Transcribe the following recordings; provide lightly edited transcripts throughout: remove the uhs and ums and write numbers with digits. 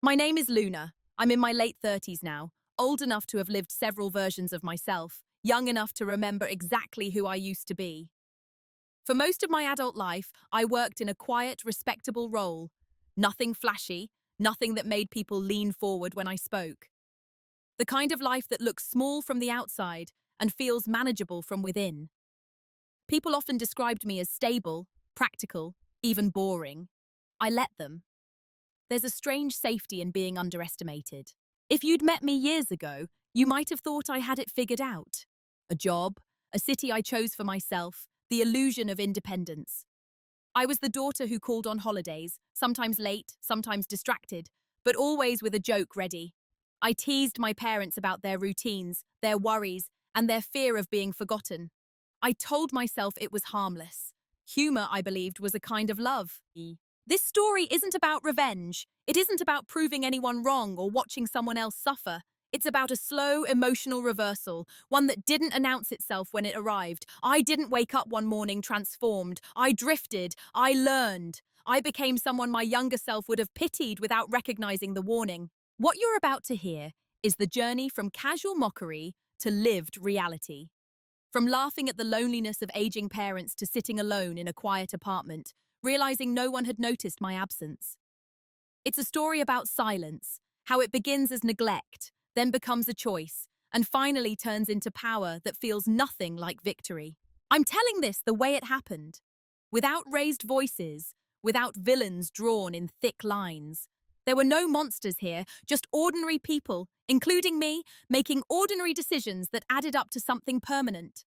My name is Luna. I'm in my late 30s now, old enough to have lived several versions of myself, young enough to remember exactly who I used to be. For most of my adult life, I worked in a quiet, respectable role. Nothing flashy, nothing that made people lean forward when I spoke. The kind of life that looks small from the outside and feels manageable from within. People often described me as stable, practical, even boring. I let them. There's a strange safety in being underestimated. If you'd met me years ago, you might have thought I had it figured out. A job, a city I chose for myself, the illusion of independence. I was the daughter who called on holidays, sometimes late, sometimes distracted, but always with a joke ready. I teased my parents about their routines, their worries, and their fear of being forgotten. I told myself it was harmless. Humor, I believed, was a kind of love. This story isn't about revenge. It isn't about proving anyone wrong or watching someone else suffer. It's about a slow, emotional reversal, one that didn't announce itself when it arrived. I didn't wake up one morning transformed. I drifted. I learned. I became someone my younger self would have pitied without recognizing the warning. What you're about to hear is the journey from casual mockery to lived reality. From laughing at the loneliness of aging parents to sitting alone in a quiet apartment, realizing no one had noticed my absence. It's a story about silence, how it begins as neglect, then becomes a choice, and finally turns into power that feels nothing like victory. I'm telling this the way it happened, without raised voices, without villains drawn in thick lines. There were no monsters here, just ordinary people, including me, making ordinary decisions that added up to something permanent.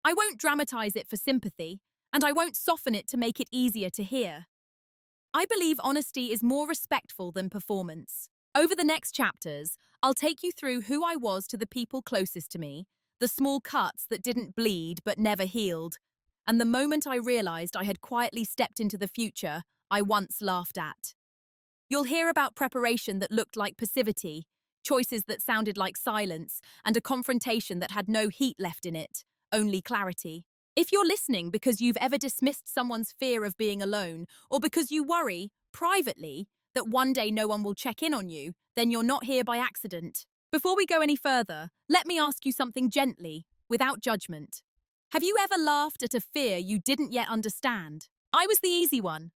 I won't dramatize it for sympathy, and I won't soften it to make it easier to hear. I believe honesty is more respectful than performance. Over the next chapters, I'll take you through who I was to the people closest to me, the small cuts that didn't bleed but never healed, and the moment I realized I had quietly stepped into the future I once laughed at. You'll hear about preparation that looked like passivity, choices that sounded like silence, and a confrontation that had no heat left in it, only clarity. If you're listening because you've ever dismissed someone's fear of being alone, or because you worry, privately, that one day no one will check in on you, then you're not here by accident. Before we go any further, let me ask you something gently, without judgment. Have you ever laughed at a fear you didn't yet understand? I was the easy one.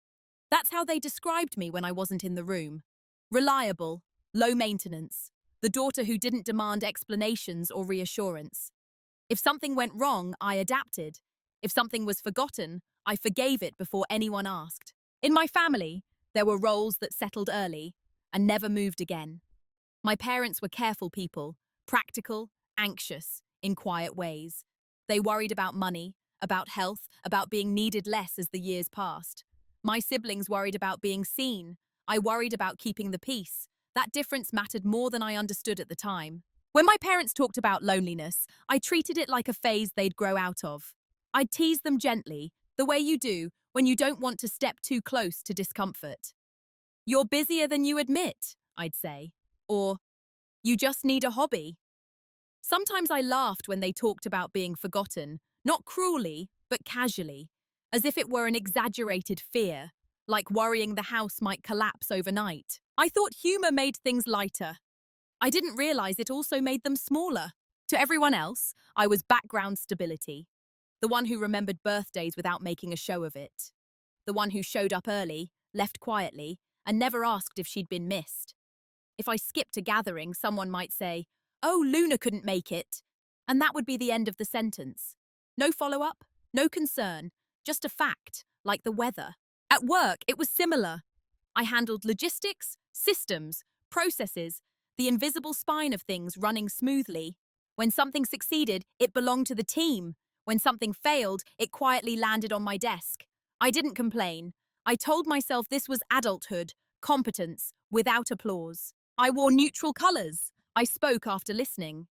That's how they described me when I wasn't in the room. Reliable, low maintenance, the daughter who didn't demand explanations or reassurance. If something went wrong, I adapted. If something was forgotten, I forgave it before anyone asked. In my family, there were roles that settled early and never moved again. My parents were careful people, practical, anxious, in quiet ways. They worried about money, about health, about being needed less as the years passed. My siblings worried about being seen. I worried about keeping the peace. That difference mattered more than I understood at the time. When my parents talked about loneliness, I treated it like a phase they'd grow out of. I'd tease them gently, the way you do when you don't want to step too close to discomfort. You're busier than you admit, I'd say. Or, you just need a hobby. Sometimes I laughed when they talked about being forgotten, not cruelly, but casually, as if it were an exaggerated fear, like worrying the house might collapse overnight. I thought humor made things lighter. I didn't realize it also made them smaller. To everyone else, I was background stability. The one who remembered birthdays without making a show of it. The one who showed up early, left quietly, and never asked if she'd been missed. If I skipped a gathering, someone might say, "Oh, Luna couldn't make it." And that would be the end of the sentence. No follow-up, no concern, just a fact, like the weather. At work, it was similar. I handled logistics, systems, processes, the invisible spine of things running smoothly. When something succeeded, it belonged to the team. When something failed, it quietly landed on my desk. I didn't complain. I told myself this was adulthood, competence, without applause. I wore neutral colors. I spoke after listening.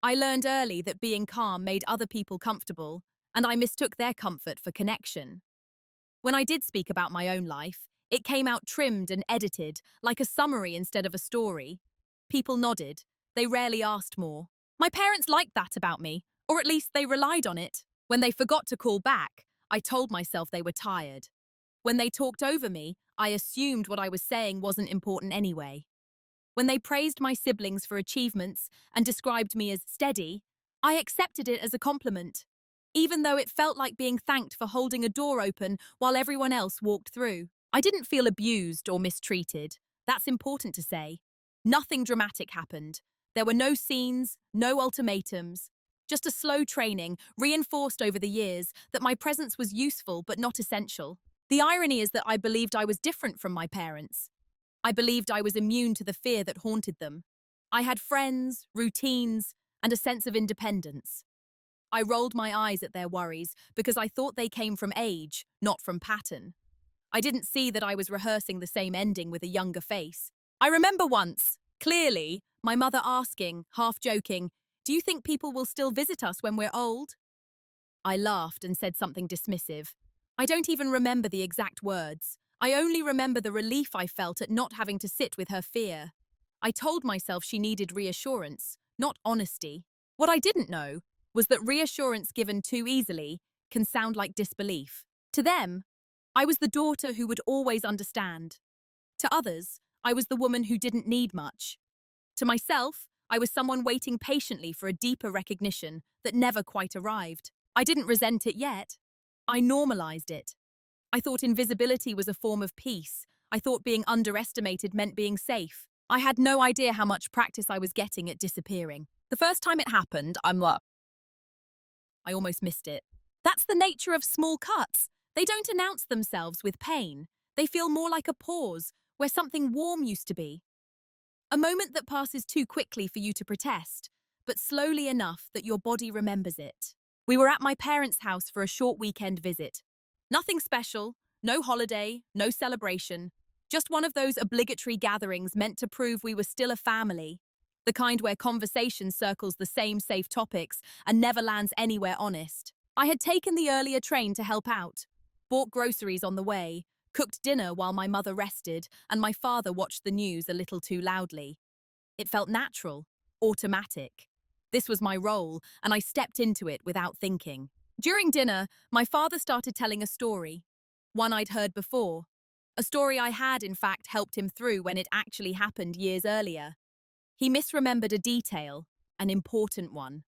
I learned early that being calm made other people comfortable, and I mistook their comfort for connection. When I did speak about my own life, it came out trimmed and edited, like a summary instead of a story. People nodded. They rarely asked more. My parents liked that about me, or at least they relied on it. When they forgot to call back, I told myself they were tired. When they talked over me, I assumed what I was saying wasn't important anyway. When they praised my siblings for achievements and described me as steady, I accepted it as a compliment, even though it felt like being thanked for holding a door open while everyone else walked through. I didn't feel abused or mistreated. That's important to say. Nothing dramatic happened. There were no scenes, no ultimatums, just a slow training, reinforced over the years, that my presence was useful but not essential. The irony is that I believed I was different from my parents. I believed I was immune to the fear that haunted them. I had friends, routines, and a sense of independence. I rolled my eyes at their worries because I thought they came from age, not from pattern. I didn't see that I was rehearsing the same ending with a younger face. I remember once, clearly, my mother asking, half joking, "Do you think people will still visit us when we're old?" I laughed and said something dismissive. I don't even remember the exact words. I only remember the relief I felt at not having to sit with her fear. I told myself she needed reassurance, not honesty. What I didn't know was that reassurance given too easily can sound like disbelief. To them, I was the daughter who would always understand. To others, I was the woman who didn't need much. To myself, I was someone waiting patiently for a deeper recognition that never quite arrived. I didn't resent it yet. I normalized it. I thought invisibility was a form of peace. I thought being underestimated meant being safe. I had no idea how much practice I was getting at disappearing. The first time it happened, I almost missed it. That's the nature of small cuts. They don't announce themselves with pain. They feel more like a pause where something warm used to be. A moment that passes too quickly for you to protest, but slowly enough that your body remembers it. We were at my parents' house for a short weekend visit. Nothing special, no holiday, no celebration. Just one of those obligatory gatherings meant to prove we were still a family. The kind where conversation circles the same safe topics and never lands anywhere honest. I had taken the earlier train to help out, bought groceries on the way, cooked dinner while my mother rested, and my father watched the news a little too loudly. It felt natural, automatic. This was my role, and I stepped into it without thinking. During dinner, my father started telling a story, one I'd heard before. A story I had, in fact, helped him through when it actually happened years earlier. He misremembered a detail, an important one.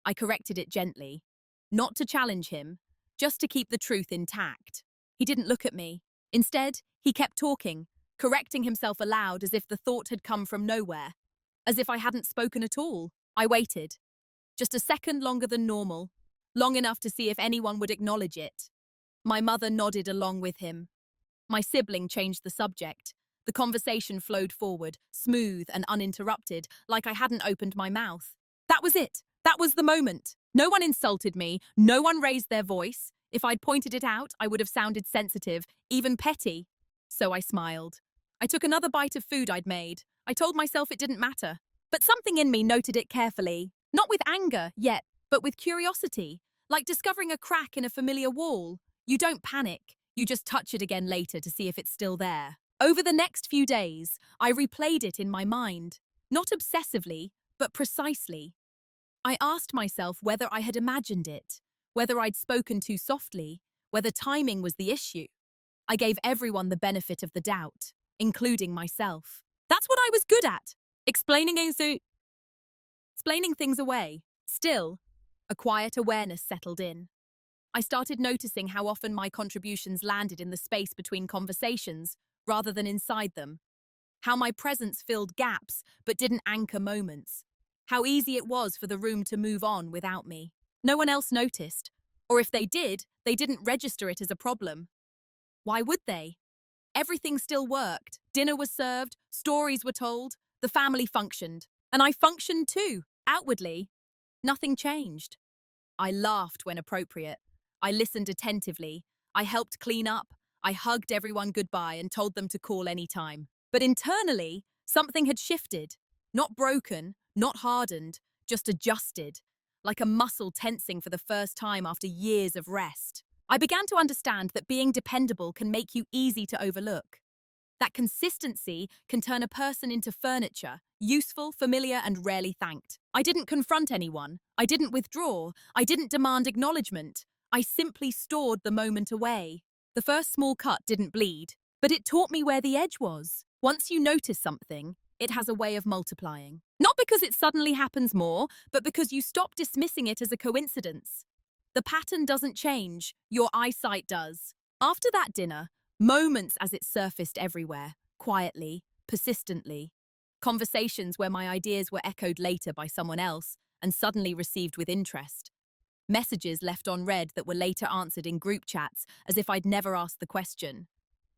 I corrected it gently, not to challenge him, just to keep the truth intact. He didn't look at me. Instead, he kept talking, correcting himself aloud as if the thought had come from nowhere, as if I hadn't spoken at all. I waited, just a second longer than normal, long enough to see if anyone would acknowledge it. My mother nodded along with him. My sibling changed the subject. The conversation flowed forward, smooth and uninterrupted, like I hadn't opened my mouth. That was it. That was the moment. No one insulted me. No one raised their voice. If I'd pointed it out, I would have sounded sensitive, even petty. So I smiled. I took another bite of food I'd made. I told myself it didn't matter. But something in me noted it carefully. Not with anger, yet, but with curiosity. Like discovering a crack in a familiar wall. You don't panic. You just touch it again later to see if it's still there. Over the next few days, I replayed it in my mind. Not obsessively, but precisely. I asked myself whether I had imagined it, whether I'd spoken too softly, whether timing was the issue. I gave everyone the benefit of the doubt, including myself. That's what I was good at, explaining things away. Still, a quiet awareness settled in. I started noticing how often my contributions landed in the space between conversations rather than inside them. How my presence filled gaps but didn't anchor moments. How easy it was for the room to move on without me. No one else noticed. Or if they did, they didn't register it as a problem. Why would they? Everything still worked. Dinner was served, stories were told, the family functioned. And I functioned too, outwardly. Nothing changed. I laughed when appropriate. I listened attentively. I helped clean up. I hugged everyone goodbye and told them to call any time. But internally, something had shifted. Not broken, not hardened, just adjusted. Like a muscle tensing for the first time after years of rest. I began to understand that being dependable can make you easy to overlook. That consistency can turn a person into furniture, useful, familiar, and rarely thanked. I didn't confront anyone. I didn't withdraw. I didn't demand acknowledgement. I simply stored the moment away. The first small cut didn't bleed, but it taught me where the edge was. Once you notice something, it has a way of multiplying. Not because it suddenly happens more, but because you stop dismissing it as a coincidence. The pattern doesn't change, your eyesight does. After that dinner, moments as it surfaced everywhere, quietly, persistently. Conversations where my ideas were echoed later by someone else and suddenly received with interest. Messages left unread that were later answered in group chats as if I'd never asked the question.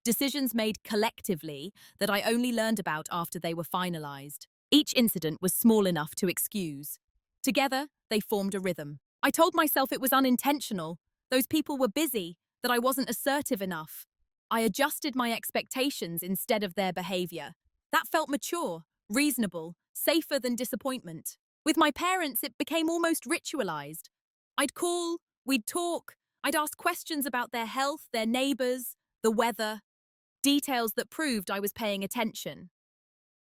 Decisions made collectively that I only learned about after they were finalized. Each incident was small enough to excuse. Together, they formed a rhythm. I told myself it was unintentional. Those people were busy, that I wasn't assertive enough. I adjusted my expectations instead of their behavior. That felt mature, reasonable, safer than disappointment. With my parents, it became almost ritualized. I'd call, we'd talk, I'd ask questions about their health, their neighbors, the weather, details that proved I was paying attention.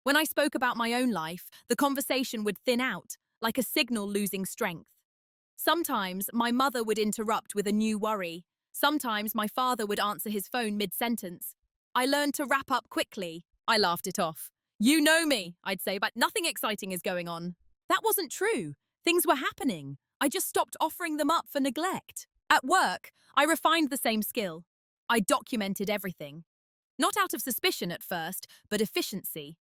When I spoke about my own life, the conversation would thin out, like a signal losing strength. Sometimes my mother would interrupt with a new worry. Sometimes my father would answer his phone mid-sentence. I learned to wrap up quickly. I laughed it off. You know me, I'd say, but nothing exciting is going on. That wasn't true. Things were happening. I just stopped offering them up for neglect. At work, I refined the same skill. I documented everything. Not out of suspicion at first, but efficiency.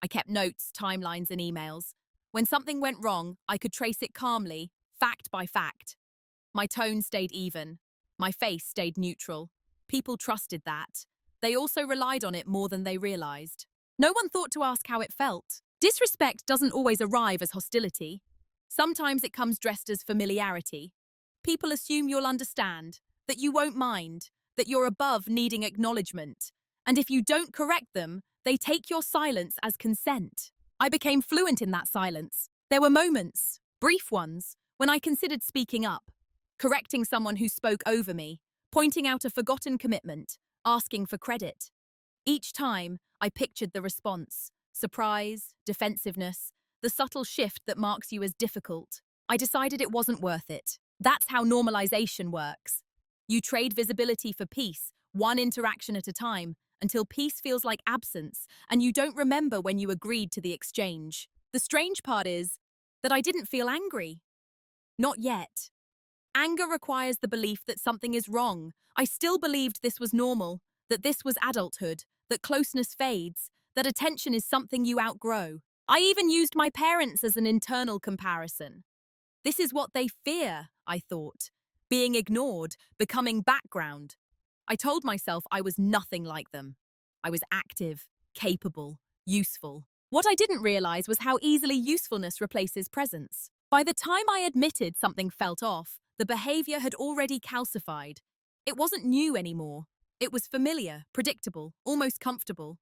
I kept notes, timelines, and emails. When something went wrong, I could trace it calmly, fact by fact. My tone stayed even. My face stayed neutral. People trusted that. They also relied on it more than they realized. No one thought to ask how it felt. Disrespect doesn't always arrive as hostility. Sometimes it comes dressed as familiarity. People assume you'll understand, that you won't mind, that you're above needing acknowledgement. And if you don't correct them, they take your silence as consent. I became fluent in that silence. There were moments, brief ones, when I considered speaking up, correcting someone who spoke over me, pointing out a forgotten commitment, asking for credit. Each time, I pictured the response: surprise, defensiveness, the subtle shift that marks you as difficult. I decided it wasn't worth it. That's how normalization works. You trade visibility for peace, one interaction at a time, until peace feels like absence, and you don't remember when you agreed to the exchange. The strange part is that I didn't feel angry. Not yet. Anger requires the belief that something is wrong. I still believed this was normal, that this was adulthood, that closeness fades, that attention is something you outgrow. I even used my parents as an internal comparison. This is what they fear, I thought. Being ignored, becoming background. I told myself I was nothing like them. I was active, capable, useful. What I didn't realize was how easily usefulness replaces presence. By the time I admitted something felt off, the behavior had already calcified. It wasn't new anymore. It was familiar, predictable, almost comfortable.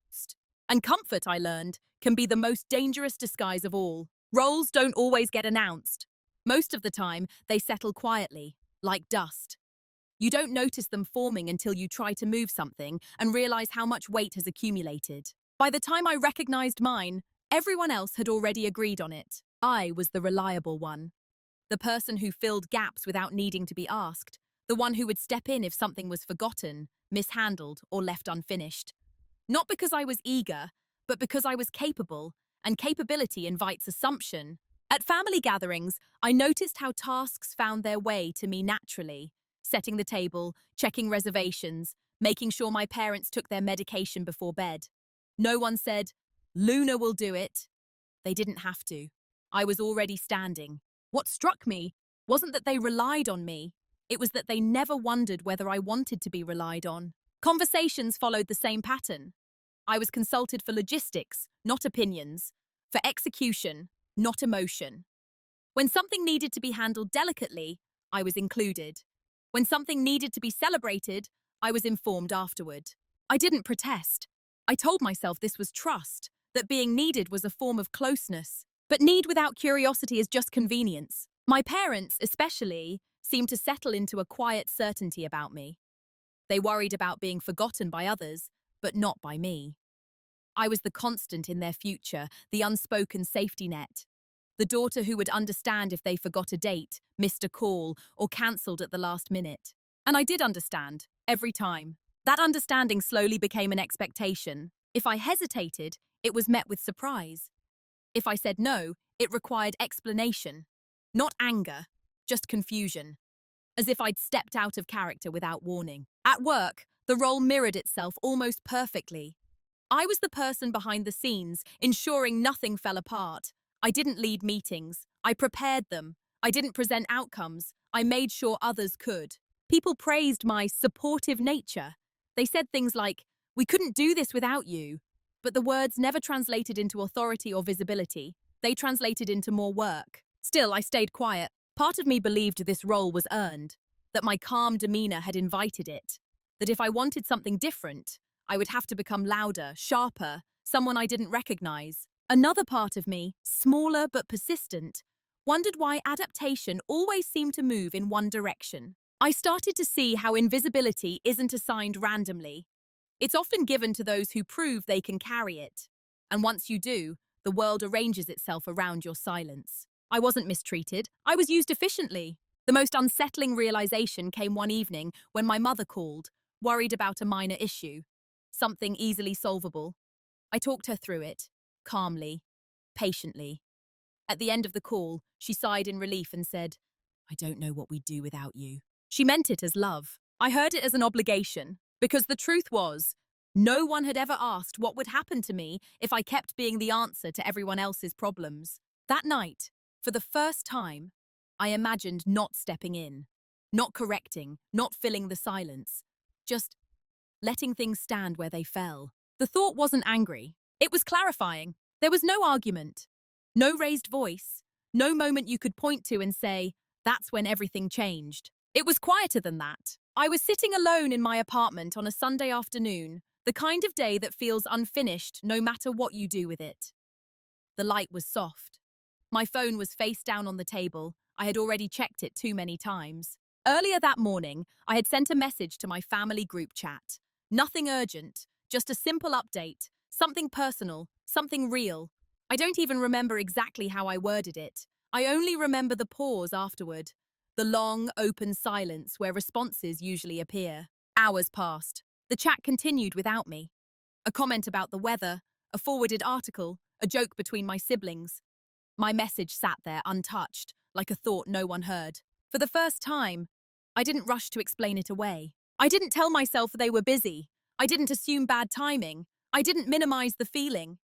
And comfort, I learned, can be the most dangerous disguise of all. Roles don't always get announced. Most of the time, they settle quietly, like dust. You don't notice them forming until you try to move something and realize how much weight has accumulated. By the time I recognized mine, everyone else had already agreed on it. I was the reliable one. The person who filled gaps without needing to be asked. The one who would step in if something was forgotten, mishandled, or left unfinished. Not because I was eager, but because I was capable, and capability invites assumption. At family gatherings, I noticed how tasks found their way to me naturally. Setting the table, checking reservations, making sure my parents took their medication before bed. No one said, "Luna will do it." They didn't have to. I was already standing. What struck me wasn't that they relied on me. It was that they never wondered whether I wanted to be relied on. Conversations followed the same pattern. I was consulted for logistics, not opinions, for execution, not emotion. When something needed to be handled delicately, I was included. When something needed to be celebrated, I was informed afterward. I didn't protest. I told myself this was trust, that being needed was a form of closeness. But need without curiosity is just convenience. My parents, especially, seemed to settle into a quiet certainty about me. They worried about being forgotten by others, but not by me. I was the constant in their future, the unspoken safety net. The daughter who would understand if they forgot a date, missed a call, or cancelled at the last minute. And I did understand, every time. That understanding slowly became an expectation. If I hesitated, it was met with surprise. If I said no, it required explanation. Not anger, just confusion. As if I'd stepped out of character without warning. At work, the role mirrored itself almost perfectly. I was the person behind the scenes, ensuring nothing fell apart. I didn't lead meetings. I prepared them. I didn't present outcomes. I made sure others could. People praised my supportive nature. They said things like, "We couldn't do this without you." But the words never translated into authority or visibility. They translated into more work. Still, I stayed quiet. Part of me believed this role was earned, that my calm demeanor had invited it, that if I wanted something different, I would have to become louder, sharper, someone I didn't recognize. Another part of me, smaller but persistent, wondered why adaptation always seemed to move in one direction. I started to see how invisibility isn't assigned randomly. It's often given to those who prove they can carry it. And once you do, the world arranges itself around your silence. I wasn't mistreated. I was used efficiently. The most unsettling realization came one evening when my mother called, worried about a minor issue, something easily solvable. I talked her through it, calmly, patiently. At the end of the call, she sighed in relief and said, "I don't know what we'd do without you." She meant it as love. I heard it as an obligation, because the truth was, no one had ever asked what would happen to me if I kept being the answer to everyone else's problems. That night, for the first time, I imagined not stepping in, not correcting, not filling the silence, just letting things stand where they fell. The thought wasn't angry. It was clarifying. There was no argument, no raised voice, no moment you could point to and say, "That's when everything changed." It was quieter than that. I was sitting alone in my apartment on a Sunday afternoon, the kind of day that feels unfinished no matter what you do with it. The light was soft. My phone was face down on the table. I had already checked it too many times. Earlier that morning, I had sent a message to my family group chat. Nothing urgent, just a simple update, something personal, something real. I don't even remember exactly how I worded it. I only remember the pause afterward, the long, open silence where responses usually appear. Hours passed. The chat continued without me. A comment about the weather, a forwarded article, a joke between my siblings. My message sat there untouched, like a thought no one heard. For the first time, I didn't rush to explain it away. I didn't tell myself they were busy. I didn't assume bad timing. I didn't minimize the feeling.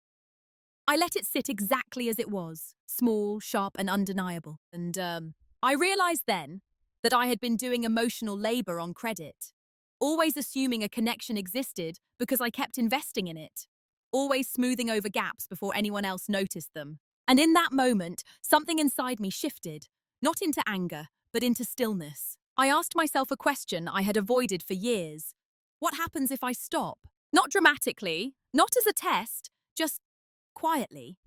I let it sit exactly as it was, small, sharp, and undeniable. And I realized then that I had been doing emotional labor on credit, always assuming a connection existed because I kept investing in it, always smoothing over gaps before anyone else noticed them. And in that moment, something inside me shifted, not into anger, but into stillness. I asked myself a question I had avoided for years. What happens if I stop? Not dramatically, not as a test, just quietly.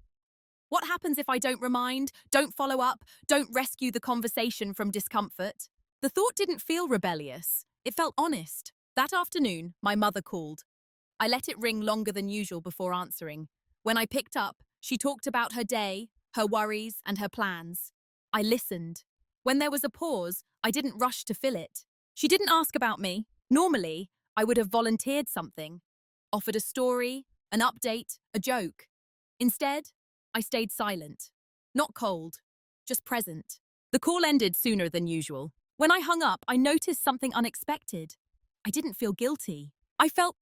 What happens if I don't remind, don't follow up, don't rescue the conversation from discomfort? The thought didn't feel rebellious. It felt honest. That afternoon, my mother called. I let it ring longer than usual before answering. When I picked up, she talked about her day, her worries, and her plans. I listened. When there was a pause, I didn't rush to fill it. She didn't ask about me. Normally, I would have volunteered something, offered a story, an update, a joke. Instead, I stayed silent. Not cold, just present. The call ended sooner than usual. When I hung up, I noticed something unexpected. I didn't feel guilty. I felt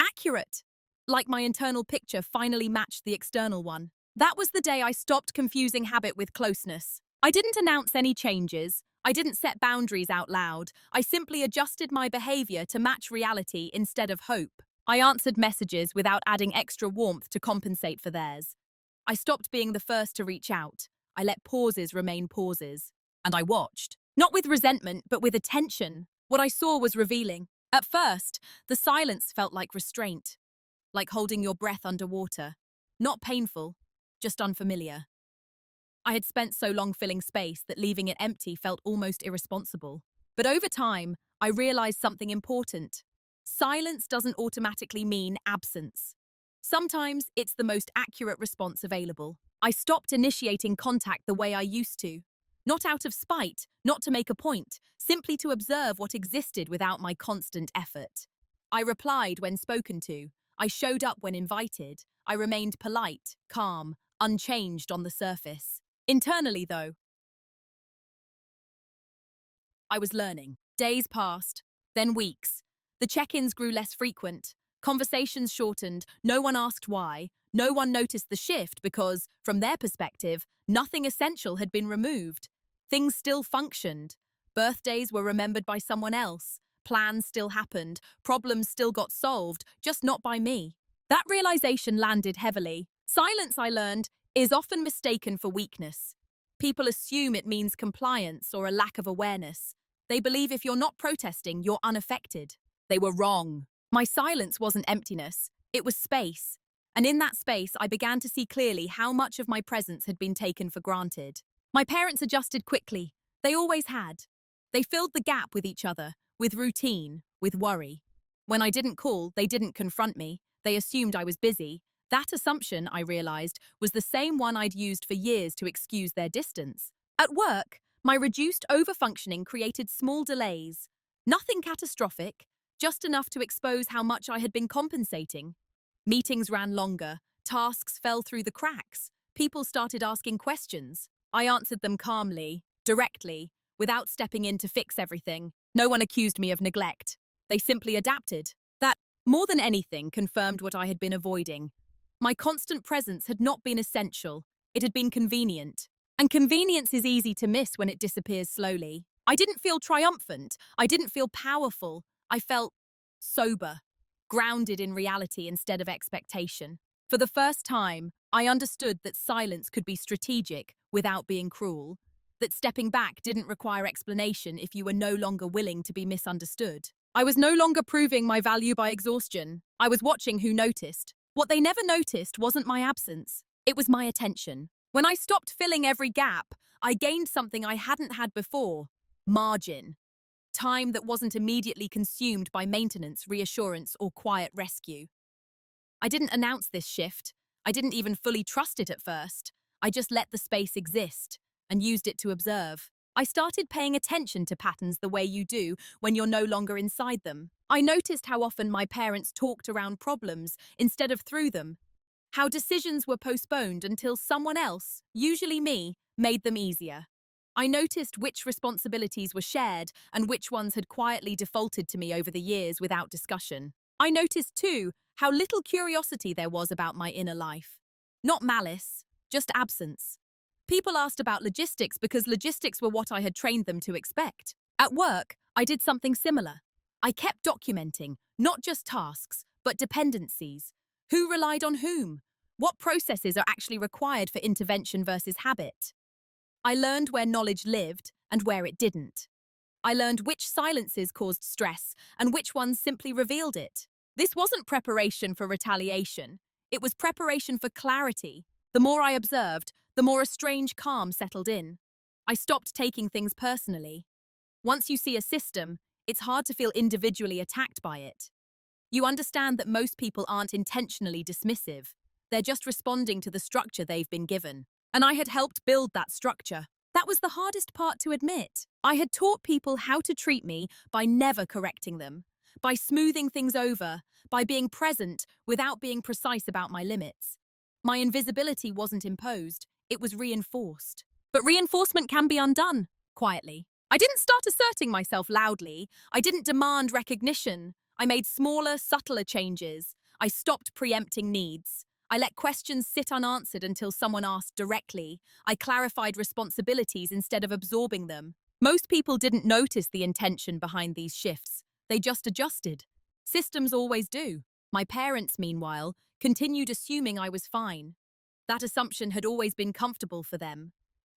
accurate, like my internal picture finally matched the external one. That was the day I stopped confusing habit with closeness. I didn't announce any changes. I didn't set boundaries out loud. I simply adjusted my behavior to match reality instead of hope. I answered messages without adding extra warmth to compensate for theirs. I stopped being the first to reach out. I let pauses remain pauses. And I watched. Not with resentment, but with attention. What I saw was revealing. At first, the silence felt like restraint, like holding your breath underwater. Not painful, just unfamiliar. I had spent so long filling space that leaving it empty felt almost irresponsible. But over time, I realized something important. Silence doesn't automatically mean absence. Sometimes it's the most accurate response available. I stopped initiating contact the way I used to. Not out of spite, not to make a point, simply to observe what existed without my constant effort. I replied when spoken to. I showed up when invited. I remained polite, calm, unchanged on the surface. Internally, though, I was learning. Days passed, then weeks. The check-ins grew less frequent. Conversations shortened. No one asked why. No one noticed the shift because, from their perspective, nothing essential had been removed. Things still functioned. Birthdays were remembered by someone else. Plans still happened. Problems still got solved, just not by me. That realization landed heavily. Silence, I learned, is often mistaken for weakness. People assume it means compliance or a lack of awareness. They believe if you're not protesting, you're unaffected. They were wrong. My silence wasn't emptiness, it was space. And in that space, I began to see clearly how much of my presence had been taken for granted. My parents adjusted quickly. They always had. They filled the gap with each other, with routine, with worry. When I didn't call, they didn't confront me. They assumed I was busy. That assumption, I realized, was the same one I'd used for years to excuse their distance. At work, my reduced overfunctioning created small delays. Nothing catastrophic, just enough to expose how much I had been compensating. Meetings ran longer, tasks fell through the cracks, people started asking questions. I answered them calmly, directly, without stepping in to fix everything. No one accused me of neglect. They simply adapted. That, more than anything, confirmed what I had been avoiding. My constant presence had not been essential, it had been convenient. And convenience is easy to miss when it disappears slowly. I didn't feel triumphant, I didn't feel powerful, I felt sober, grounded in reality instead of expectation. For the first time, I understood that silence could be strategic without being cruel, that stepping back didn't require explanation if you were no longer willing to be misunderstood. I was no longer proving my value by exhaustion. I was watching who noticed. What they never noticed wasn't my absence. It was my attention. When I stopped filling every gap, I gained something I hadn't had before: margin. Time that wasn't immediately consumed by maintenance, reassurance, or quiet rescue. I didn't announce this shift. I didn't even fully trust it at first. I just let the space exist and used it to observe. I started paying attention to patterns the way you do when you're no longer inside them. I noticed how often my parents talked around problems instead of through them, how decisions were postponed until someone else, usually me, made them easier. I noticed which responsibilities were shared and which ones had quietly defaulted to me over the years without discussion. I noticed, too, how little curiosity there was about my inner life. Not malice, just absence. People asked about logistics because logistics were what I had trained them to expect. At work, I did something similar. I kept documenting, not just tasks, but dependencies. Who relied on whom? What processes are actually required for intervention versus habit? I learned where knowledge lived and where it didn't. I learned which silences caused stress and which ones simply revealed it. This wasn't preparation for retaliation. It was preparation for clarity. The more I observed, the more a strange calm settled in. I stopped taking things personally. Once you see a system, it's hard to feel individually attacked by it. You understand that most people aren't intentionally dismissive. They're just responding to the structure they've been given. And I had helped build that structure. That was the hardest part to admit. I had taught people how to treat me by never correcting them, by smoothing things over, by being present without being precise about my limits. My invisibility wasn't imposed, it was reinforced. But reinforcement can be undone, quietly. I didn't start asserting myself loudly. I didn't demand recognition. I made smaller, subtler changes. I stopped preempting needs. I let questions sit unanswered until someone asked directly. I clarified responsibilities instead of absorbing them. Most people didn't notice the intention behind these shifts. They just adjusted. Systems always do. My parents, meanwhile, continued assuming I was fine. That assumption had always been comfortable for them.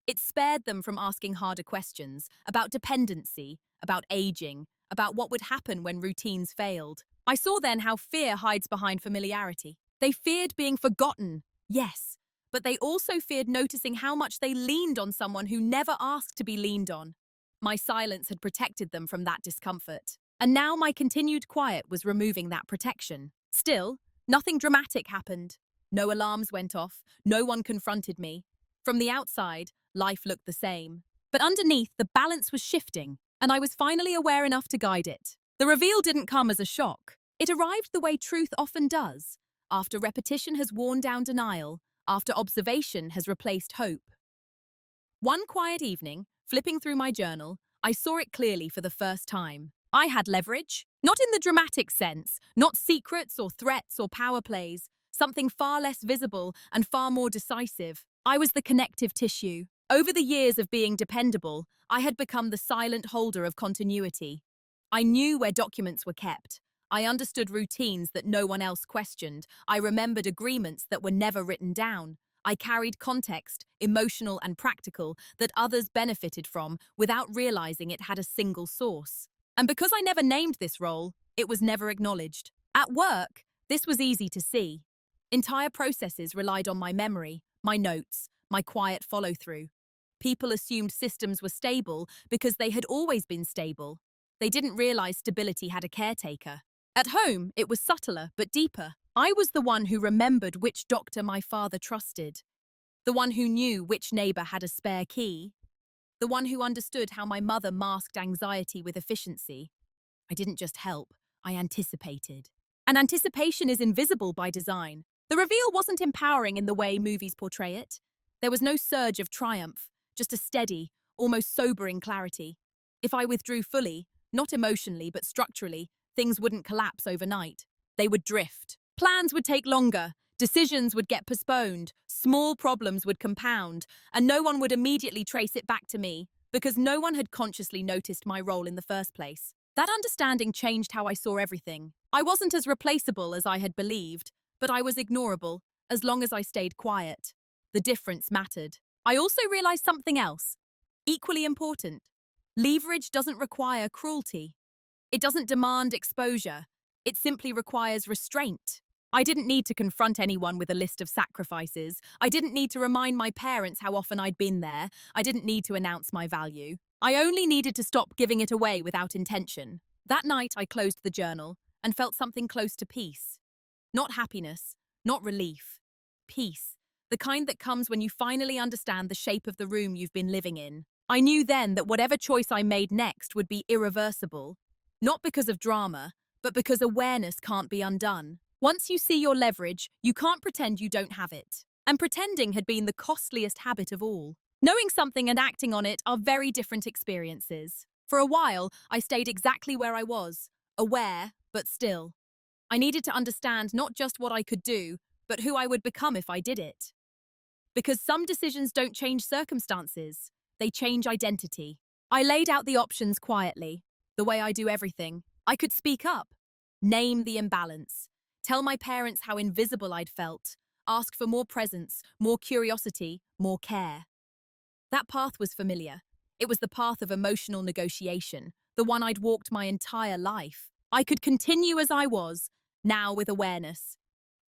It spared them from asking harder questions about dependency, about aging, about what would happen when routines failed. I saw then how fear hides behind familiarity. They feared being forgotten, yes, but they also feared noticing how much they leaned on someone who never asked to be leaned on. My silence had protected them from that discomfort, and now my continued quiet was removing that protection. Still, nothing dramatic happened. No alarms went off, no one confronted me. From the outside, life looked the same. But underneath, the balance was shifting, and I was finally aware enough to guide it. The reveal didn't come as a shock. It arrived the way truth often does, after repetition has worn down denial, after observation has replaced hope. One quiet evening, flipping through my journal, I saw it clearly for the first time. I had leverage, not in the dramatic sense, not secrets or threats or power plays, something far less visible and far more decisive. I was the connective tissue. Over the years of being dependable, I had become the silent holder of continuity. I knew where documents were kept. I understood routines that no one else questioned. I remembered agreements that were never written down. I carried context, emotional and practical, that others benefited from without realizing it had a single source. And because I never named this role, it was never acknowledged. At work, this was easy to see. Entire processes relied on my memory, my notes, my quiet follow-through. People assumed systems were stable because they had always been stable. They didn't realize stability had a caretaker. At home, it was subtler but deeper. I was the one who remembered which doctor my father trusted, the one who knew which neighbor had a spare key, the one who understood how my mother masked anxiety with efficiency. I didn't just help, I anticipated. And anticipation is invisible by design. The reveal wasn't empowering in the way movies portray it. There was no surge of triumph, just a steady, almost sobering clarity. If I withdrew fully, not emotionally but structurally, things wouldn't collapse overnight. They would drift. Plans would take longer, decisions would get postponed, small problems would compound, and no one would immediately trace it back to me because no one had consciously noticed my role in the first place. That understanding changed how I saw everything. I wasn't as replaceable as I had believed, but I was ignorable as long as I stayed quiet. The difference mattered. I also realized something else, equally important. Leverage doesn't require cruelty. It doesn't demand exposure. It simply requires restraint. I didn't need to confront anyone with a list of sacrifices. I didn't need to remind my parents how often I'd been there. I didn't need to announce my value. I only needed to stop giving it away without intention. That night, I closed the journal and felt something close to peace. Not happiness, not relief. Peace, the kind that comes when you finally understand the shape of the room you've been living in. I knew then that whatever choice I made next would be irreversible, not because of drama, but because awareness can't be undone. Once you see your leverage, you can't pretend you don't have it. And pretending had been the costliest habit of all. Knowing something and acting on it are very different experiences. For a while, I stayed exactly where I was, aware, but still. I needed to understand not just what I could do, but who I would become if I did it. Because some decisions don't change circumstances, they change identity. I laid out the options quietly, the way I do everything. I could speak up, name the imbalance, tell my parents how invisible I'd felt, ask for more presence, more curiosity, more care. That path was familiar. It was the path of emotional negotiation, the one I'd walked my entire life. I could continue as I was, now with awareness.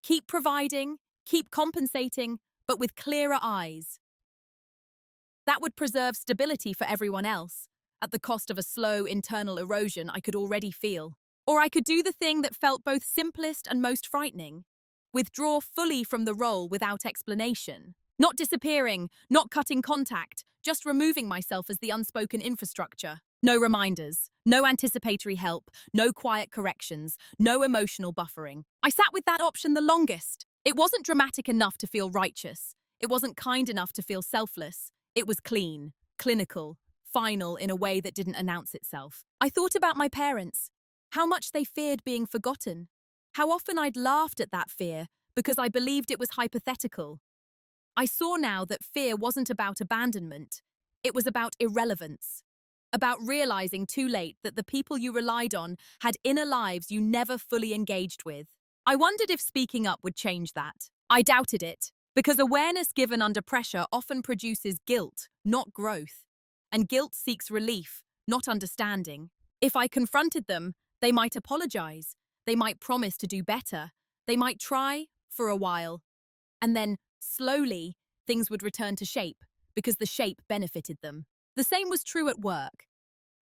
Keep providing, keep compensating, but with clearer eyes. That would preserve stability for everyone else, at the cost of a slow internal erosion I could already feel. Or I could do the thing that felt both simplest and most frightening. Withdraw fully from the role without explanation. Not disappearing, not cutting contact, just removing myself as the unspoken infrastructure. No reminders, no anticipatory help, no quiet corrections, no emotional buffering. I sat with that option the longest. It wasn't dramatic enough to feel righteous. It wasn't kind enough to feel selfless. It was clean, clinical, final in a way that didn't announce itself. I thought about my parents, how much they feared being forgotten, how often I'd laughed at that fear because I believed it was hypothetical. I saw now that fear wasn't about abandonment. It was about irrelevance, about realizing too late that the people you relied on had inner lives you never fully engaged with. I wondered if speaking up would change that. I doubted it, because awareness given under pressure often produces guilt, not growth. And guilt seeks relief, not understanding. If I confronted them, they might apologize. They might promise to do better. They might try for a while. And then, slowly, things would return to shape, because the shape benefited them. The same was true at work.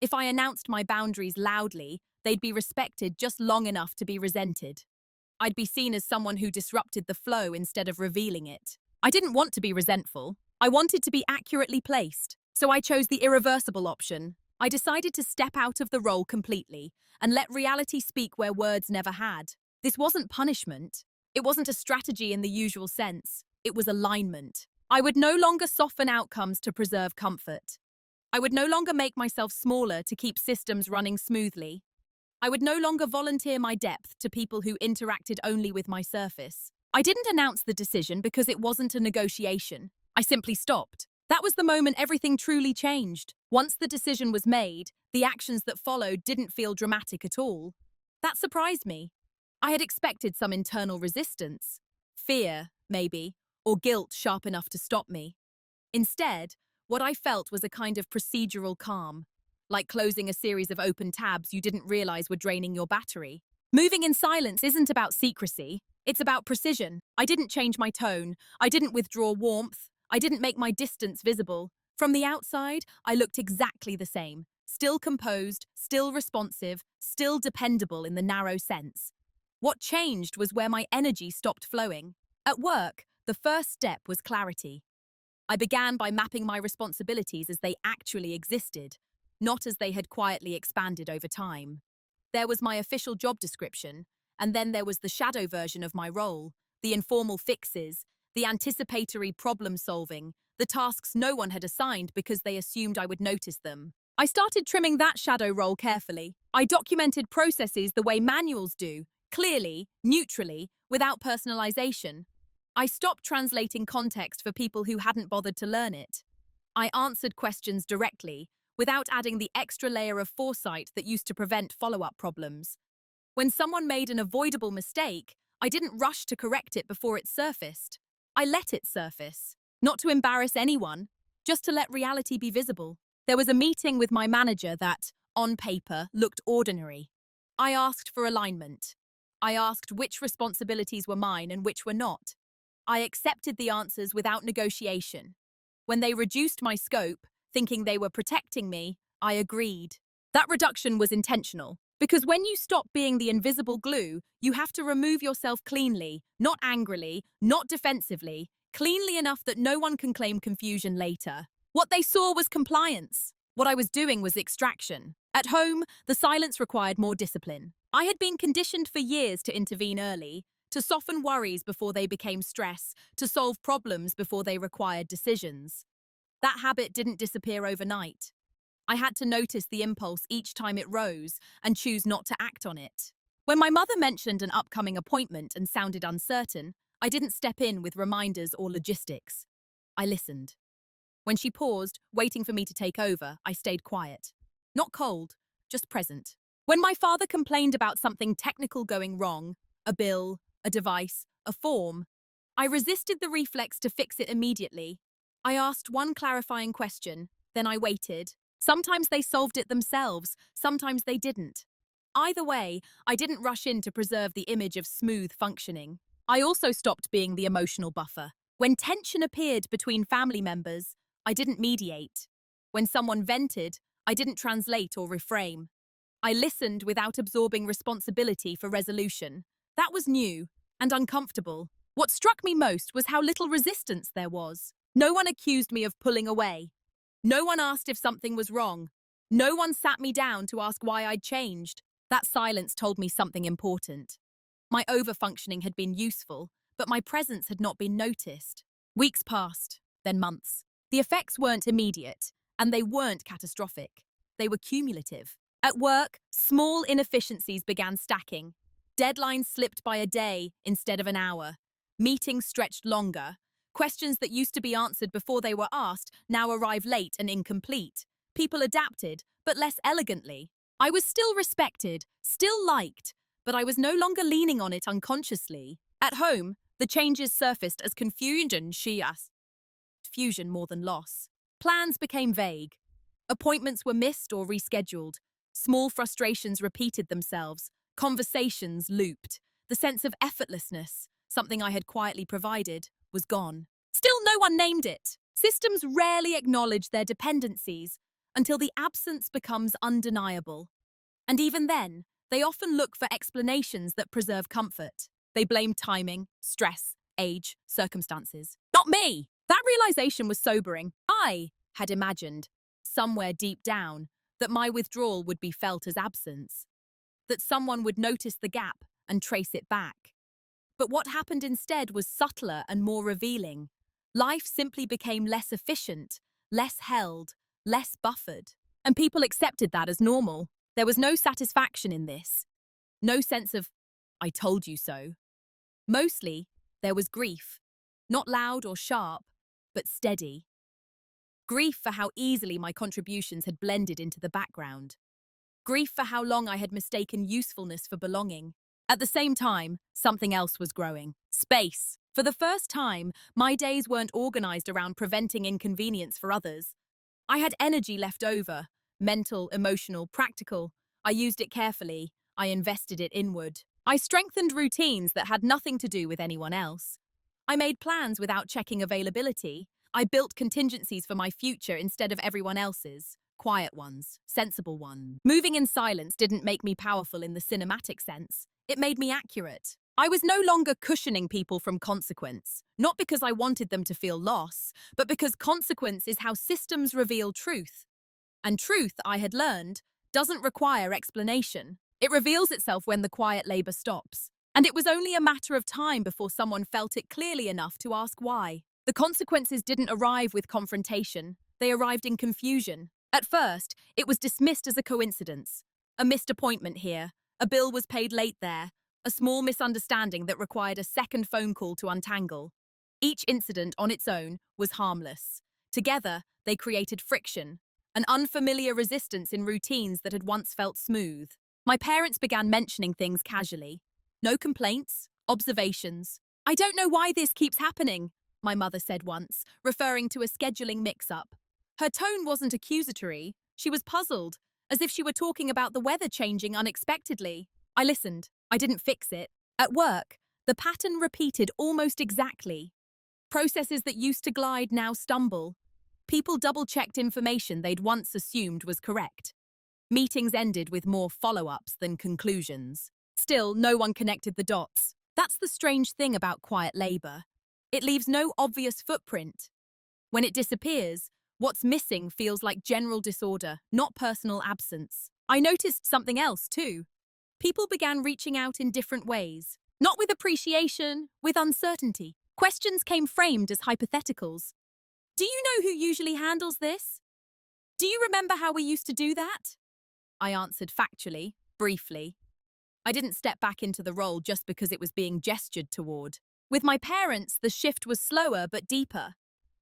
If I announced my boundaries loudly, they'd be respected just long enough to be resented. I'd be seen as someone who disrupted the flow instead of revealing it. I didn't want to be resentful. I wanted to be accurately placed. So I chose the irreversible option. I decided to step out of the role completely and let reality speak where words never had. This wasn't punishment. It wasn't a strategy in the usual sense. It was alignment. I would no longer soften outcomes to preserve comfort. I would no longer make myself smaller to keep systems running smoothly. I would no longer volunteer my depth to people who interacted only with my surface. I didn't announce the decision because it wasn't a negotiation. I simply stopped. That was the moment everything truly changed. Once the decision was made, the actions that followed didn't feel dramatic at all. That surprised me. I had expected some internal resistance. Fear, maybe, or guilt sharp enough to stop me. Instead, what I felt was a kind of procedural calm, like closing a series of open tabs you didn't realize were draining your battery. Moving in silence isn't about secrecy, it's about precision. I didn't change my tone, I didn't withdraw warmth, I didn't make my distance visible. From the outside, I looked exactly the same, still composed, still responsive, still dependable in the narrow sense. What changed was where my energy stopped flowing. At work, the first step was clarity. I began by mapping my responsibilities as they actually existed, not as they had quietly expanded over time. There was my official job description, and then there was the shadow version of my role, the informal fixes, the anticipatory problem-solving, the tasks no one had assigned because they assumed I would notice them. I started trimming that shadow role carefully. I documented processes the way manuals do, clearly, neutrally, without personalization. I stopped translating context for people who hadn't bothered to learn it. I answered questions directly, without adding the extra layer of foresight that used to prevent follow-up problems. When someone made an avoidable mistake, I didn't rush to correct it before it surfaced. I let it surface, not to embarrass anyone, just to let reality be visible. There was a meeting with my manager that, on paper, looked ordinary. I asked for alignment. I asked which responsibilities were mine and which were not. I accepted the answers without negotiation. When they reduced my scope, thinking they were protecting me, I agreed. That reduction was intentional, because when you stop being the invisible glue, you have to remove yourself cleanly, not angrily, not defensively, cleanly enough that no one can claim confusion later. What they saw was compliance. What I was doing was extraction. At home, the silence required more discipline. I had been conditioned for years to intervene early, to soften worries before they became stress, to solve problems before they required decisions. That habit didn't disappear overnight. I had to notice the impulse each time it rose and choose not to act on it. When my mother mentioned an upcoming appointment and sounded uncertain, I didn't step in with reminders or logistics. I listened. When she paused, waiting for me to take over, I stayed quiet. Not cold, just present. When my father complained about something technical going wrong, a bill, a device, a form, I resisted the reflex to fix it immediately. I asked one clarifying question, then I waited. Sometimes they solved it themselves, sometimes they didn't. Either way, I didn't rush in to preserve the image of smooth functioning. I also stopped being the emotional buffer. When tension appeared between family members, I didn't mediate. When someone vented, I didn't translate or reframe. I listened without absorbing responsibility for resolution. That was new and uncomfortable. What struck me most was how little resistance there was. No one accused me of pulling away. No one asked if something was wrong. No one sat me down to ask why I'd changed. That silence told me something important. My overfunctioning had been useful, but my presence had not been noticed. Weeks passed, then months. The effects weren't immediate, and they weren't catastrophic. They were cumulative. At work, small inefficiencies began stacking. Deadlines slipped by a day instead of an hour. Meetings stretched longer. Questions that used to be answered before they were asked now arrive late and incomplete. People adapted, but less elegantly. I was still respected, still liked, but I was no longer leaning on it unconsciously. At home, the changes surfaced as confusion, fusion more than loss. Plans became vague. Appointments were missed or rescheduled. Small frustrations repeated themselves. Conversations looped. The sense of effortlessness, something I had quietly provided, was gone. Still no one named it. Systems rarely acknowledge their dependencies until the absence becomes undeniable. And even then, they often look for explanations that preserve comfort. They blame timing, stress, age, circumstances. Not me! That realization was sobering. I had imagined, somewhere deep down, that my withdrawal would be felt as absence, that someone would notice the gap and trace it back. But what happened instead was subtler and more revealing. Life simply became less efficient, less held, less buffered. And people accepted that as normal. There was no satisfaction in this. No sense of, I told you so. Mostly, there was grief. Not loud or sharp, but steady. Grief for how easily my contributions had blended into the background. Grief for how long I had mistaken usefulness for belonging. At the same time, something else was growing. Space. For the first time, my days weren't organized around preventing inconvenience for others. I had energy left over. Mental, emotional, practical. I used it carefully. I invested it inward. I strengthened routines that had nothing to do with anyone else. I made plans without checking availability. I built contingencies for my future instead of everyone else's. Quiet ones, sensible ones. Moving in silence didn't make me powerful in the cinematic sense. It made me accurate. I was no longer cushioning people from consequence, not because I wanted them to feel loss, but because consequence is how systems reveal truth. And truth, I had learned, doesn't require explanation. It reveals itself when the quiet labor stops. And it was only a matter of time before someone felt it clearly enough to ask why. The consequences didn't arrive with confrontation. They arrived in confusion. At first, it was dismissed as a coincidence. A missed appointment here. A bill was paid late there. A small misunderstanding that required a second phone call to untangle. Each incident on its own was harmless. Together, they created friction, an unfamiliar resistance in routines that had once felt smooth. My parents began mentioning things casually. No complaints, observations. I don't know why this keeps happening, my mother said once, referring to a scheduling mix-up. Her tone wasn't accusatory. She was puzzled, as if she were talking about the weather changing unexpectedly. I listened. I didn't fix it. At work, the pattern repeated almost exactly. Processes that used to glide now stumble. People double-checked information they'd once assumed was correct. Meetings ended with more follow-ups than conclusions. Still, no one connected the dots. That's the strange thing about quiet labor. It leaves no obvious footprint. When it disappears, what's missing feels like general disorder, not personal absence. I noticed something else, too. People began reaching out in different ways. Not with appreciation, with uncertainty. Questions came framed as hypotheticals. Do you know who usually handles this? Do you remember how we used to do that? I answered factually, briefly. I didn't step back into the role just because it was being gestured toward. With my parents, the shift was slower but deeper.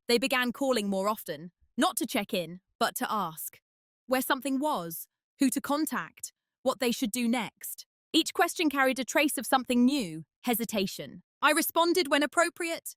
They began calling more often, not to check in, but to ask. Where something was, who to contact, what they should do next. Each question carried a trace of something new, hesitation. I responded when appropriate.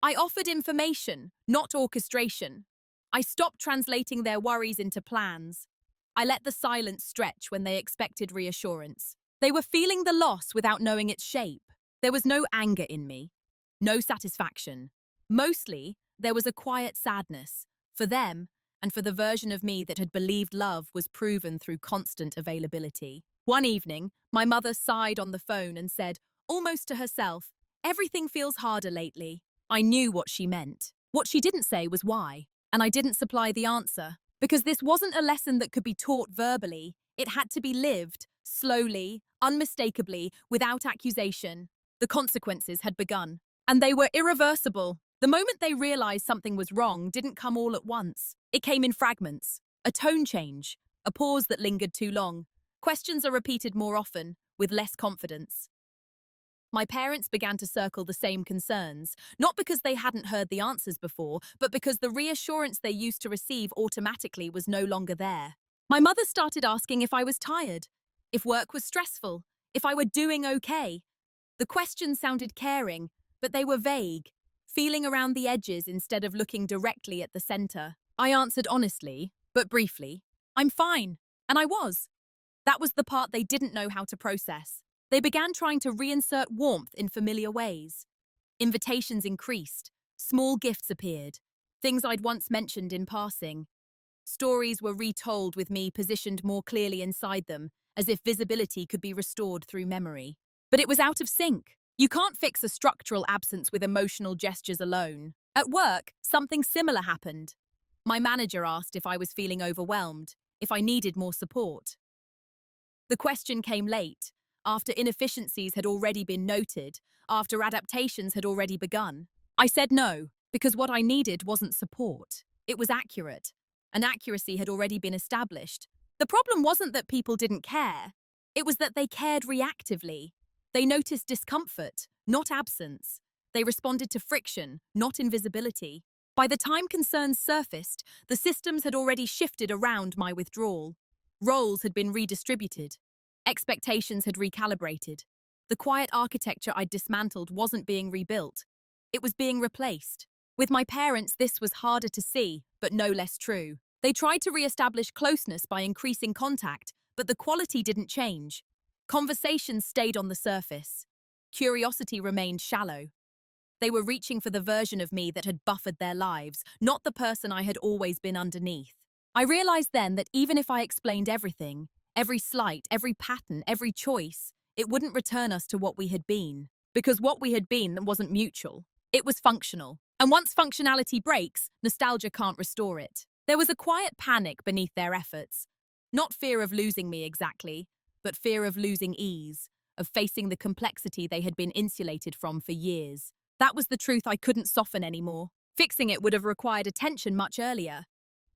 I offered information, not orchestration. I stopped translating their worries into plans. I let the silence stretch when they expected reassurance. They were feeling the loss without knowing its shape. There was no anger in me, no satisfaction. Mostly, there was a quiet sadness, for them and for the version of me that had believed love was proven through constant availability. One evening, my mother sighed on the phone and said, almost to herself, everything feels harder lately. I knew what she meant. What she didn't say was why, and I didn't supply the answer. Because this wasn't a lesson that could be taught verbally. It had to be lived, slowly, unmistakably, without accusation. The consequences had begun, and they were irreversible. The moment they realized something was wrong didn't come all at once. It came in fragments, a tone change, a pause that lingered too long. Questions are repeated more often, with less confidence. My parents began to circle the same concerns, not because they hadn't heard the answers before, but because the reassurance they used to receive automatically was no longer there. My mother started asking if I was tired, if work was stressful, if I were doing okay. The questions sounded caring, but they were vague, feeling around the edges instead of looking directly at the center. I answered honestly, but briefly, I'm fine, and I was. That was the part they didn't know how to process. They began trying to reinsert warmth in familiar ways. Invitations increased, small gifts appeared, things I'd once mentioned in passing. Stories were retold with me positioned more clearly inside them, as if visibility could be restored through memory. But it was out of sync. You can't fix a structural absence with emotional gestures alone. At work, something similar happened. My manager asked if I was feeling overwhelmed, if I needed more support. The question came late, after inefficiencies had already been noted, after adaptations had already begun. I said no, because what I needed wasn't support. It was accurate. An accuracy had already been established. The problem wasn't that people didn't care. It was that they cared reactively. They noticed discomfort, not absence. They responded to friction, not invisibility. By the time concerns surfaced, the systems had already shifted around my withdrawal. Roles had been redistributed. Expectations had recalibrated. The quiet architecture I'd dismantled wasn't being rebuilt. It was being replaced. With my parents, this was harder to see, but no less true. They tried to re-establish closeness by increasing contact, but the quality didn't change. Conversations stayed on the surface. Curiosity remained shallow. They were reaching for the version of me that had buffered their lives, not the person I had always been underneath. I realized then that even if I explained everything, every slight, every pattern, every choice, it wouldn't return us to what we had been. Because what we had been wasn't mutual. It was functional. And once functionality breaks, nostalgia can't restore it. There was a quiet panic beneath their efforts. Not fear of losing me exactly, but fear of losing ease, of facing the complexity they had been insulated from for years. That was the truth I couldn't soften anymore. Fixing it would have required attention much earlier,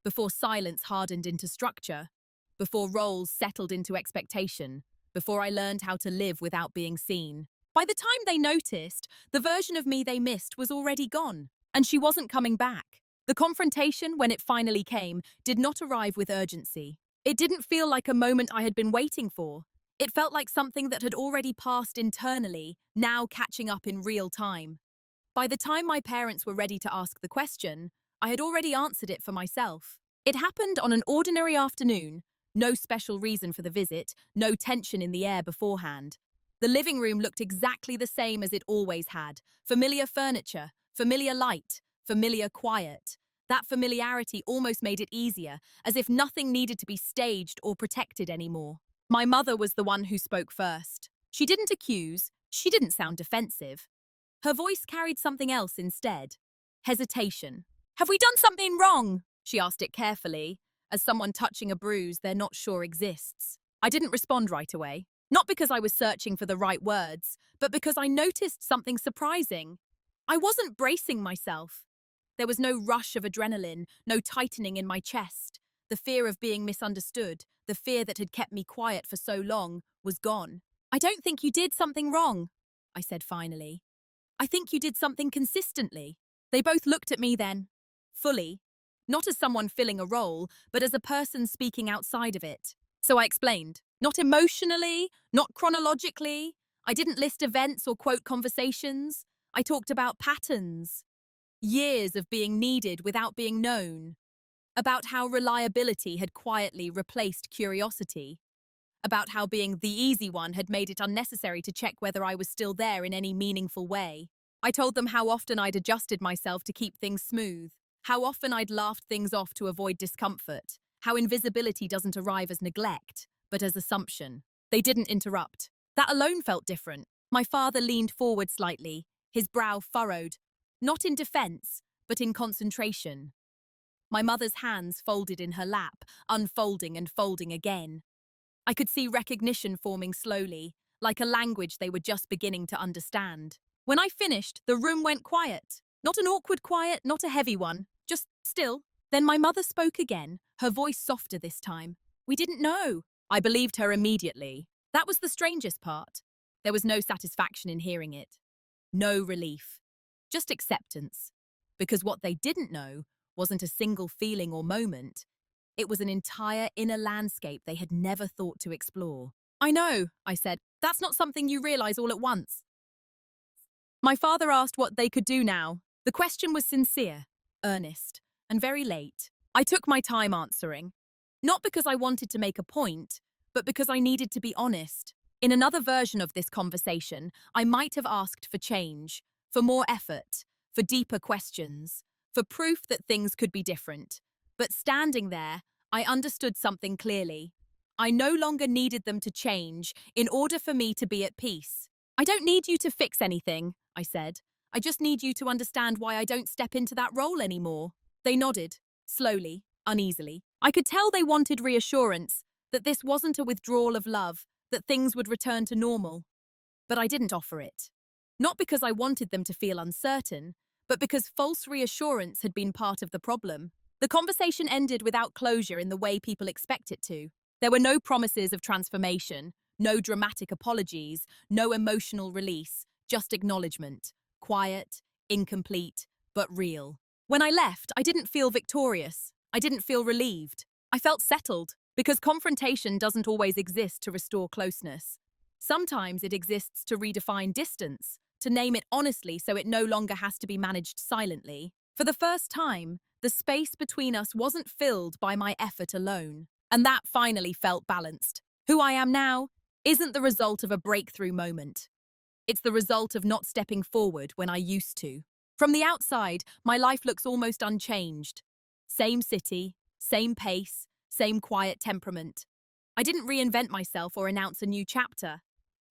before silence hardened into structure, before roles settled into expectation, before I learned how to live without being seen. By the time they noticed, the version of me they missed was already gone, and she wasn't coming back. The confrontation, when it finally came, did not arrive with urgency. It didn't feel like a moment I had been waiting for. It felt like something that had already passed internally, now catching up in real time. By the time my parents were ready to ask the question, I had already answered it for myself. It happened on an ordinary afternoon. No special reason for the visit, no tension in the air beforehand. The living room looked exactly the same as it always had. Familiar furniture, familiar light, familiar quiet. That familiarity almost made it easier, as if nothing needed to be staged or protected anymore. My mother was the one who spoke first. She didn't accuse, she didn't sound defensive. Her voice carried something else instead. Hesitation. "Have we done something wrong?" she asked it carefully, as someone touching a bruise they're not sure exists. I didn't respond right away. Not because I was searching for the right words, but because I noticed something surprising. I wasn't bracing myself. There was no rush of adrenaline, no tightening in my chest. The fear of being misunderstood, the fear that had kept me quiet for so long, was gone. "I don't think you did something wrong," I said finally. "I think you did something consistently." They both looked at me then, fully, not as someone filling a role, but as a person speaking outside of it. So I explained, not emotionally, not chronologically. I didn't list events or quote conversations. I talked about patterns, years of being needed without being known, about how reliability had quietly replaced curiosity, about how being the easy one had made it unnecessary to check whether I was still there in any meaningful way. I told them how often I'd adjusted myself to keep things smooth, how often I'd laughed things off to avoid discomfort, how invisibility doesn't arrive as neglect, but as assumption. They didn't interrupt. That alone felt different. My father leaned forward slightly, his brow furrowed, not in defense, but in concentration. My mother's hands folded in her lap, unfolding and folding again. I could see recognition forming slowly, like a language they were just beginning to understand. When I finished, the room went quiet. Not an awkward quiet, not a heavy one, just still. Then my mother spoke again, her voice softer this time. "We didn't know." I believed her immediately. That was the strangest part. There was no satisfaction in hearing it. No relief. Just acceptance. Because what they didn't know wasn't a single feeling or moment. It was an entire inner landscape they had never thought to explore. "I know," I said. "That's not something you realize all at once." My father asked what they could do now. The question was sincere, earnest, and very late. I took my time answering. Not because I wanted to make a point, but because I needed to be honest. In another version of this conversation, I might have asked for change, for more effort, for deeper questions, for proof that things could be different. But standing there, I understood something clearly. I no longer needed them to change in order for me to be at peace. "I don't need you to fix anything," I said. "I just need you to understand why I don't step into that role anymore." They nodded, slowly, uneasily. I could tell they wanted reassurance, that this wasn't a withdrawal of love, that things would return to normal. But I didn't offer it. Not because I wanted them to feel uncertain, but because false reassurance had been part of the problem. The conversation ended without closure in the way people expect it to. There were no promises of transformation, no dramatic apologies, no emotional release, just acknowledgement. Quiet, incomplete, but real. When I left, I didn't feel victorious. I didn't feel relieved. I felt settled, because confrontation doesn't always exist to restore closeness. Sometimes it exists to redefine distance, to name it honestly so it no longer has to be managed silently. For the first time, the space between us wasn't filled by my effort alone. And that finally felt balanced. Who I am now isn't the result of a breakthrough moment. It's the result of not stepping forward when I used to. From the outside, my life looks almost unchanged. Same city, same pace, same quiet temperament. I didn't reinvent myself or announce a new chapter.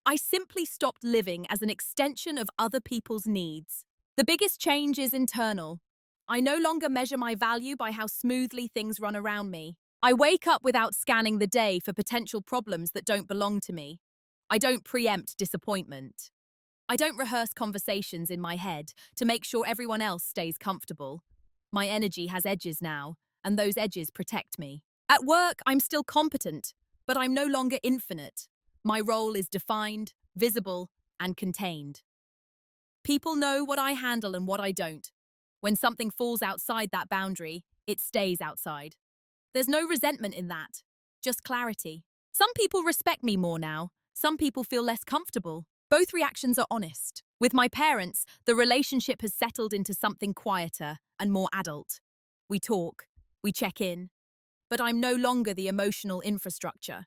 I simply stopped living as an extension of other people's needs. The biggest change is internal. I no longer measure my value by how smoothly things run around me. I wake up without scanning the day for potential problems that don't belong to me. I don't preempt disappointment. I don't rehearse conversations in my head to make sure everyone else stays comfortable. My energy has edges now, and those edges protect me. At work, I'm still competent, but I'm no longer infinite. My role is defined, visible, and contained. People know what I handle and what I don't. When something falls outside that boundary, it stays outside. There's no resentment in that, just clarity. Some people respect me more now. Some people feel less comfortable. Both reactions are honest. With my parents, the relationship has settled into something quieter and more adult. We talk, we check in, but I'm no longer the emotional infrastructure.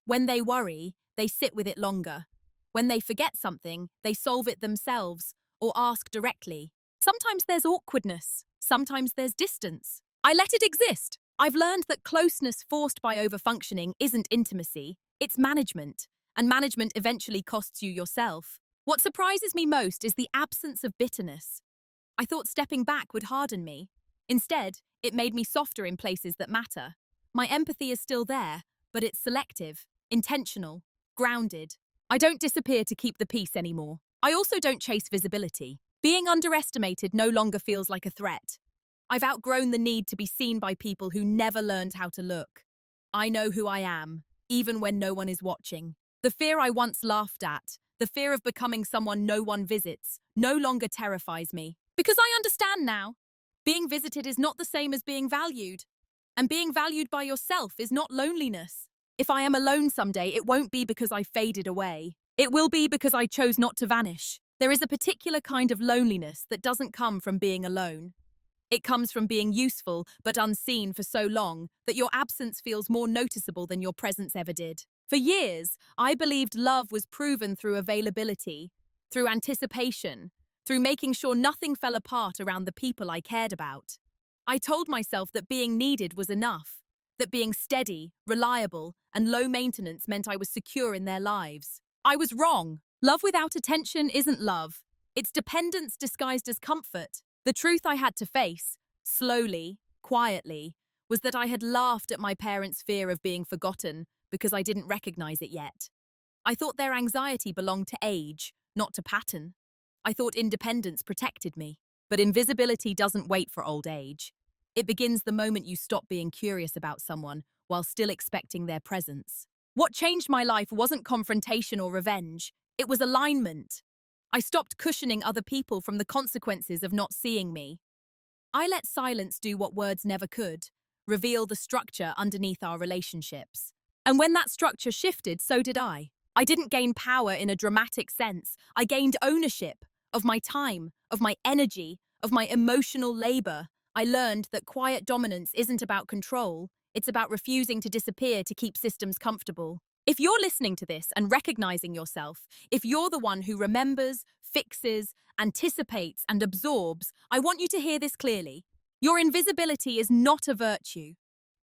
When they worry, they sit with it longer. When they forget something, they solve it themselves or ask directly. Sometimes there's awkwardness. Sometimes there's distance. I let it exist. I've learned that closeness forced by overfunctioning isn't intimacy, it's management. And management eventually costs you yourself. What surprises me most is the absence of bitterness. I thought stepping back would harden me. Instead, it made me softer in places that matter. My empathy is still there, but it's selective, intentional, grounded. I don't disappear to keep the peace anymore. I also don't chase visibility. Being underestimated no longer feels like a threat. I've outgrown the need to be seen by people who never learned how to look. I know who I am, even when no one is watching. The fear I once laughed at, the fear of becoming someone no one visits, no longer terrifies me. Because I understand now. Being visited is not the same as being valued. And being valued by yourself is not loneliness. If I am alone someday, it won't be because I faded away. It will be because I chose not to vanish. There is a particular kind of loneliness that doesn't come from being alone. It comes from being useful but unseen for so long that your absence feels more noticeable than your presence ever did. For years, I believed love was proven through availability, through anticipation, through making sure nothing fell apart around the people I cared about. I told myself that being needed was enough, that being steady, reliable, and low maintenance meant I was secure in their lives. I was wrong. Love without attention isn't love. It's dependence disguised as comfort. The truth I had to face, slowly, quietly, was that I had laughed at my parents' fear of being forgotten because I didn't recognize it yet. I thought their anxiety belonged to age, not to pattern. I thought independence protected me. But invisibility doesn't wait for old age. It begins the moment you stop being curious about someone while still expecting their presence. What changed my life wasn't confrontation or revenge. It was alignment. I stopped cushioning other people from the consequences of not seeing me. I let silence do what words never could, reveal the structure underneath our relationships. And when that structure shifted, so did I. I didn't gain power in a dramatic sense. I gained ownership of my time, of my energy, of my emotional labor. I learned that quiet dominance isn't about control. It's about refusing to disappear to keep systems comfortable. If you're listening to this and recognizing yourself, if you're the one who remembers, fixes, anticipates, and absorbs, I want you to hear this clearly. Your invisibility is not a virtue.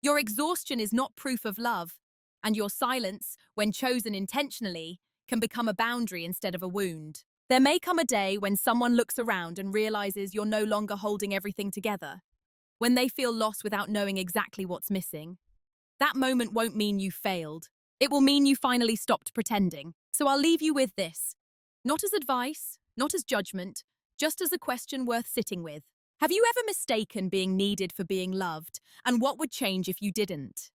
Your exhaustion is not proof of love. And your silence, when chosen intentionally, can become a boundary instead of a wound. There may come a day when someone looks around and realizes you're no longer holding everything together. when they feel lost without knowing exactly what's missing. That moment won't mean you failed. It will mean you finally stopped pretending. So I'll leave you with this. Not as advice, not as judgment, just as a question worth sitting with. Have you ever mistaken being needed for being loved? And what would change if you didn't?